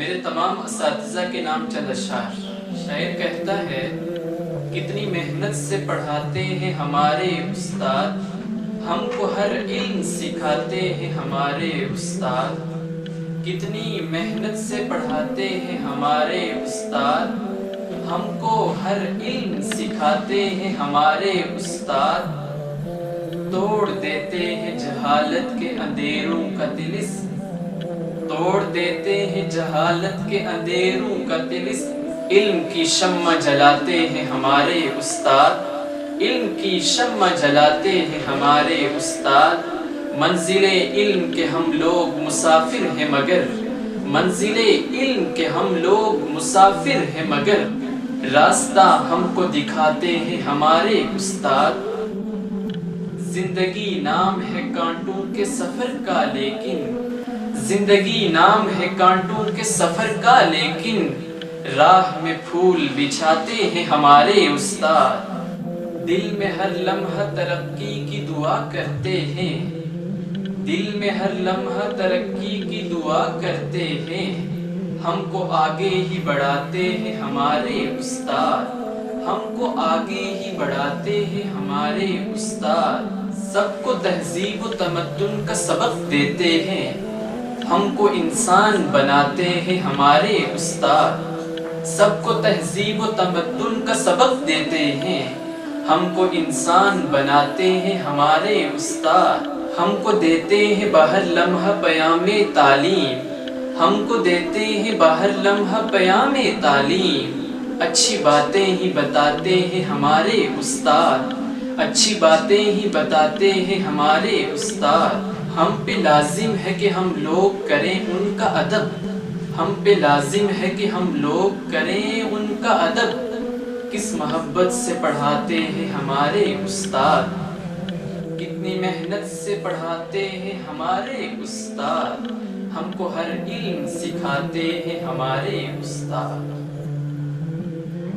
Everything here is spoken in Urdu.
میرے تمام اساتذہ کے نام چند اشعار۔ شاعر کہتا ہے، کتنی محنت سے پڑھاتے ہیں ہمارے استاد، ہم کو ہر علم سکھاتے ہیں ہمارے استاد۔ کتنی محنت سے پڑھاتے ہیں ہمارے استاد، ہم کو ہر علم سکھاتے ہیں ہمارے استاد۔ توڑ دیتے ہیں جہالت کے اندھیروں کا طلسم، توڑ دیتے ہیں جہالت کے اندھیروں کا طلسم۔ علم کی شمع جلاتے ہیں ہمارے استاد، علم کی شمع جلاتے ہیں ہمارے استاد۔ منزل علم کے ہم لوگ مسافر ہیں مگر، منزل علم کے ہم لوگ مسافر ہیں مگر، راستہ ہم کو دکھاتے ہیں ہمارے استاد۔ زندگی نام ہے کانٹوں کے سفر کا لیکن، زندگی نام ہے کانٹوں کے سفر کا لیکن، راہ میں پھول بچھاتے ہیں ہمارے استاد۔ دل میں ہر لمحہ ترقی کی دعا کرتے ہیں، دل میں ہر لمحہ ترقی کی دعا کرتے ہیں، ہم کو آگے ہی بڑھاتے ہیں ہمارے استاد، ہم کو آگے ہی بڑھاتے ہیں ہمارے استاد۔ سب کو تہذیب و تمدن کا سبق دیتے ہیں، ہم کو انسان بناتے ہیں ہمارے استاد۔ سب کو تہذیب و تمدن کا سبق دیتے ہیں، ہم کو انسان بناتے ہیں ہمارے استاد۔ ہم کو دیتے ہیں بہر لمحہ پیام تعلیم، ہم کو دیتے ہیں بہر لمحہ پیام تعلیم۔ اچھی باتیں ہی بتاتے ہیں ہمارے استاد، اچھی باتیں ہی بتاتے ہیں ہمارے استاد۔ ہم پہ لازم ہے کہ ہم لوگ کریں ان کا ادب، ہم پہ لازم ہے کہ ہم لوگ کریں ان کا ادب۔ کس محبت سے پڑھاتے ہیں ہمارے استاد، کتنی محنت سے پڑھاتے ہیں ہمارے استاد، ہم کو ہر علم سکھاتے ہیں ہمارے استاد۔